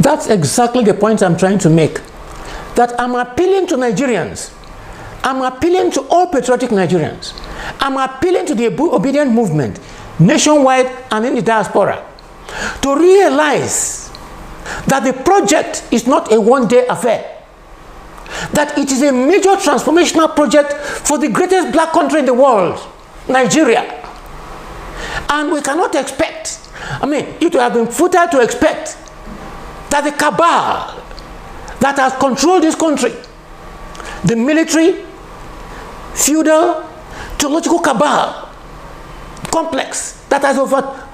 That's exactly the point I'm trying to make. That I'm appealing to Nigerians. I'm appealing to all patriotic Nigerians. I'm appealing to the obedient movement, nationwide and in the diaspora, to realize that the project is not a one-day affair. That it is a major transformational project for the greatest black country in the world, Nigeria. And we cannot expect, it would have been futile to expect that the cabal that has controlled this country, the military, feudal, theological cabal complex that has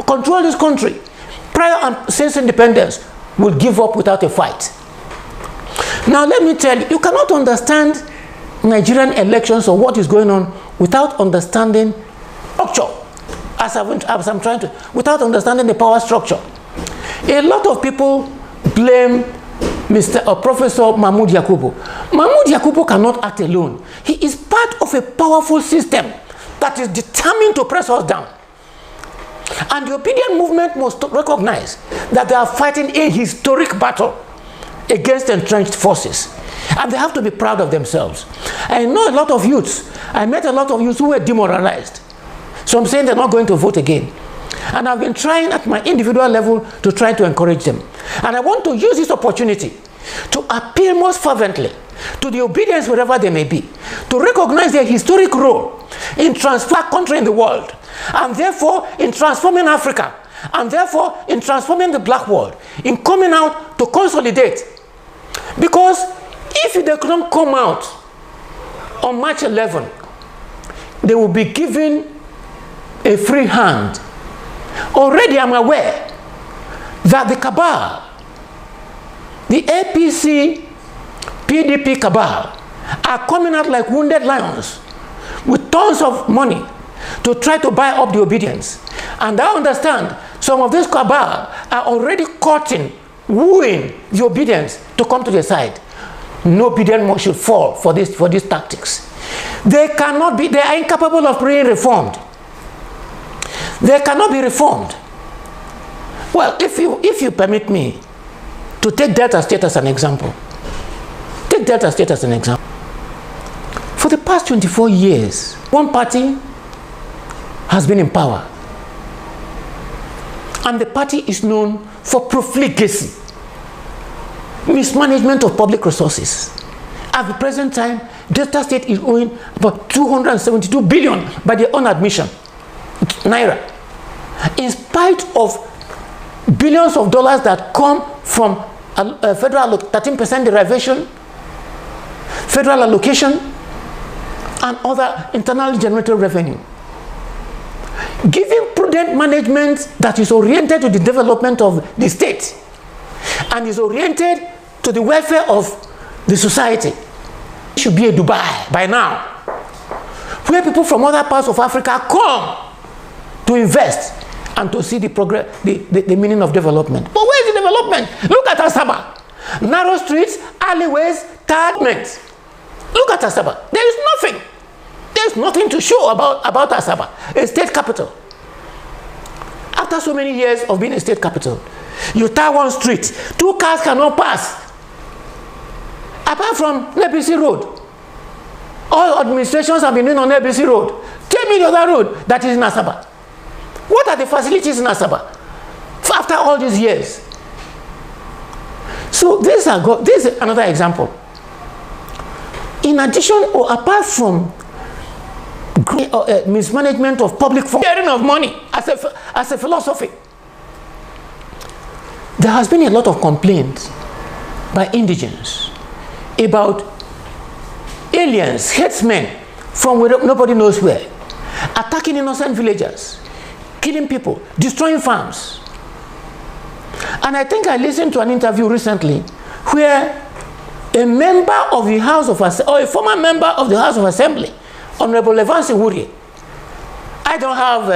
controlled this country prior and since independence, will give up without a fight. Now let me tell you, you cannot understand Nigerian elections or what is going on without understanding structure, without understanding the power structure. A lot of people blame Professor Mahmoud Yakubu. Mahmoud Yakubu cannot act alone. He is part of a powerful system that is determined to press us down. And the obedient movement must recognize that they are fighting a historic battle against entrenched forces. And they have to be proud of themselves. I know a lot of youths. I met a lot of youths who were demoralized. So I'm saying they're not going to vote again. And I've been trying at my individual level to try to encourage them. And I want to use this opportunity to appeal most fervently to the obedience wherever they may be, to recognize their historic role in transforming country in the world, and therefore in transforming Africa, and therefore in transforming the black world, in coming out to consolidate. Because if they don't come out on March 11, they will be given a free hand. Already I'm aware that the cabal, the APC, PDP cabal, are coming out like wounded lions with tons of money to try to buy up the obedience. And I understand some of this cabal are already courting, wooing the obedience to come to their side. No obedient should fall for these tactics. They are incapable of being reformed. They cannot be reformed. Well, if you permit me to take Delta State as an example. Take Delta State as an example. For the past 24 years, one party has been in power. And the party is known for profligacy, mismanagement of public resources. At the present time, Delta State is owing about 272 billion by their own admission, Naira. In spite of billions of dollars that come from federal 13% derivation, federal allocation, and other internally generated revenue. Giving prudent management that is oriented to the development of the state and is oriented to the welfare of the society. It should be a Dubai by now, where people from other parts of Africa come to invest and to see the progress, the meaning of development. But where is the development? Look at Asaba. Narrow streets, alleyways, targets. Look at Asaba. There is nothing. There is nothing to show about Asaba, a state capital. After so many years of being a state capital, you tar one street, 2 cars cannot pass. Apart from ABC Road. All administrations have been doing on ABC Road. Tell me the other road that is in Asaba. What are the facilities in Asaba after all these years? So this is another example. In addition, or apart from mismanagement of public funds, sharing of money as a philosophy, there has been a lot of complaints by indigents about aliens, headsmen from where nobody knows where, attacking innocent villagers, killing people, destroying farms. And I think I listened to an interview recently where a member of the House of Assembly, or a former member of the House of Assembly, Honorable Evans Iwurie, I don't have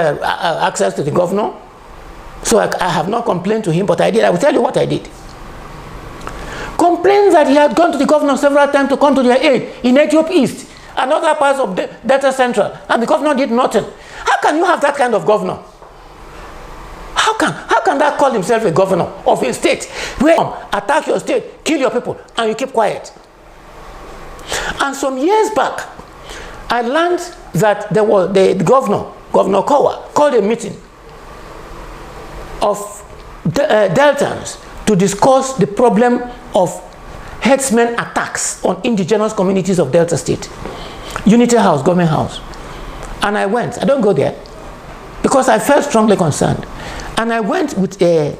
access to the governor, so I have not complained to him, but I did. I will tell you what I did. Complained that he had gone to the governor several times to come to their aid in Ethiopia East and other parts of Delta Central, and the governor did nothing. How can you have that kind of governor? How can man that called himself a governor of a state, where attack your state, kill your people, and you keep quiet. And some years back, I learned that there was the Governor Kowa, called a meeting of Deltans to discuss the problem of herdsmen attacks on indigenous communities of Delta State. Unity House, Government House. And I went. I don't go there because I felt strongly concerned. And I went with I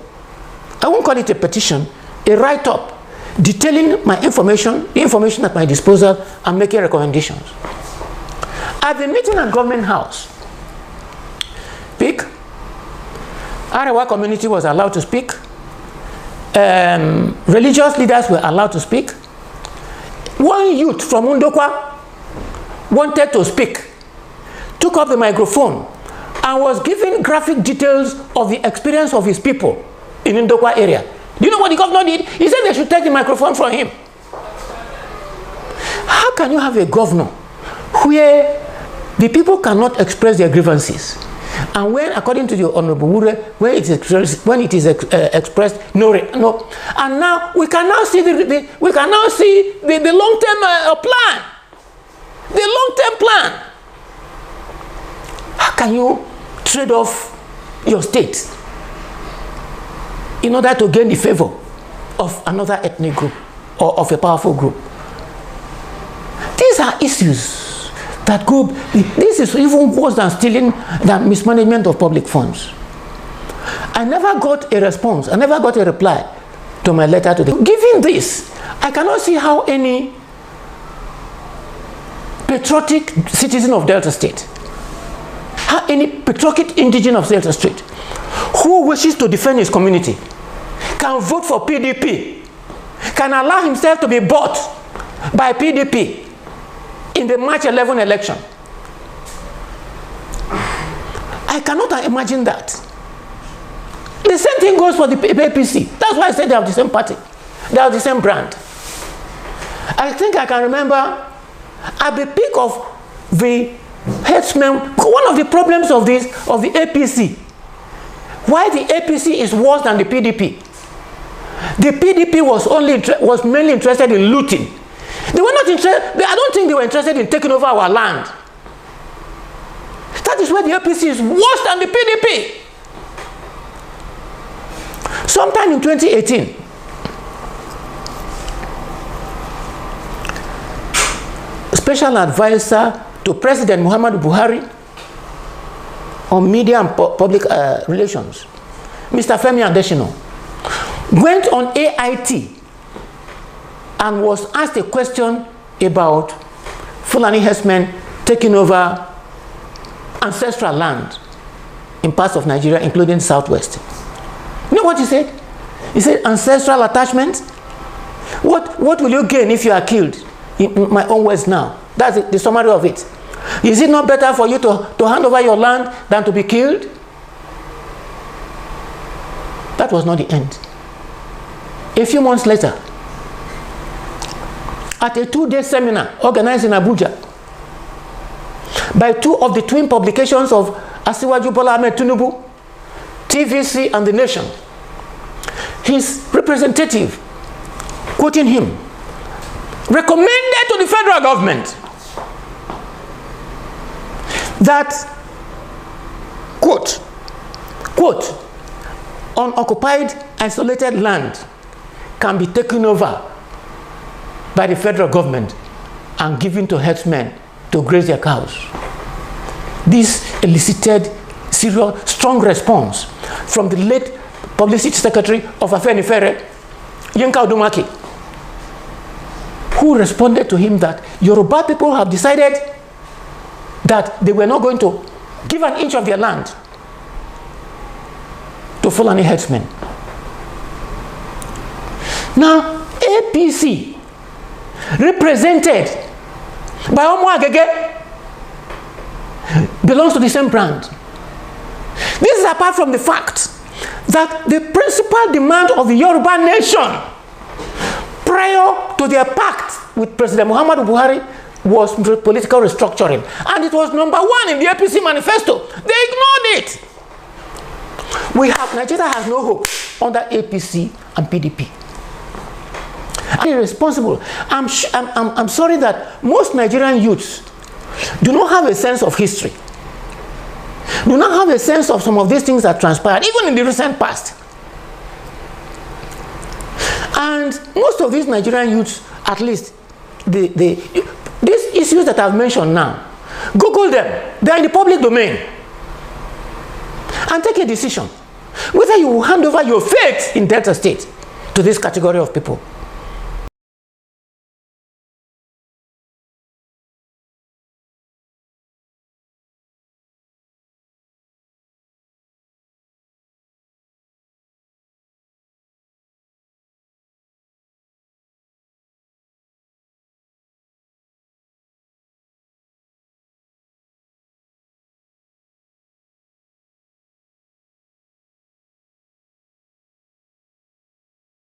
won't call it a petition, a write-up detailing my information, the information at my disposal, and making recommendations. At the meeting at Government House, Arewa community was allowed to speak. Religious leaders were allowed to speak. One youth from Undokwa wanted to speak, took up the microphone, and was giving graphic details of the experience of his people in Undokwa area. Do you know what the governor did? He said they should take the microphone from him. How can you have a governor where the people cannot express their grievances? And when, according to the Honorable Wure, when it is expressed, no. And now we can now see the long-term plan. The long-term plan. How can you trade off your state in order to gain the favor of another ethnic group or of a powerful group? These are issues that go. This is even worse than stealing, than mismanagement of public funds. I never got a response. I never got a reply to my letter to the. Given this, I cannot see how any patriotic citizen of Delta State, how any patriotic indigen of Delta State, who wishes to defend his community, can vote for PDP, can allow himself to be bought by PDP in the March 11 election. I cannot imagine that. The same thing goes for the APC. That's why I said they have the same party. They have the same brand. I think I can remember at the peak of the headsmen, one of the problems of the APC, why the APC is worse than the PDP. The PDP was mainly interested in looting. They were not interested. I don't think they were interested in taking over our land. That is why the APC is worse than the PDP. Sometime in 2018, Special Advisor to President Muhammadu Buhari on Media and Public Relations, Mr. Femi Adesina, went on AIT and was asked a question about Fulani herdsmen taking over ancestral land in parts of Nigeria, including Southwest. You know what he said? He said, ancestral attachment? What will you gain if you are killed? In my own words now. That's the summary of it. Is it not better for you to hand over your land than to be killed? That was not the end. A few months later, at a 2-day seminar organized in Abuja by two of the twin publications of Asiwaju Bola Ahmed Tinubu, TVC and The Nation, his representative, quoting him, recommended to the federal government that, quote, unoccupied, isolated land can be taken over by the federal government and given to herdsmen to graze their cows. This elicited serious, strong response from the late Publicity Secretary of Afenifere, Yinka Odumaki, who responded to him that Yoruba people have decided that they were not going to give an inch of their land to Fulani herdsmen. Now, APC, represented by Omo Agege, belongs to the same brand. This is apart from the fact that the principal demand of the Yoruba nation prior to their pact with President Muhammadu Buhari was political restructuring. And it was #1 in the APC manifesto. They ignored it. Nigeria has no hope under APC and PDP. I'm irresponsible. I'm sorry that most Nigerian youths do not have a sense of history, do not have a sense of some of these things that transpired, even in the recent past. And most of these Nigerian youths, at least, these issues that I've mentioned now, Google them. They're in the public domain. And take a decision whether you will hand over your faith in Delta State to this category of people.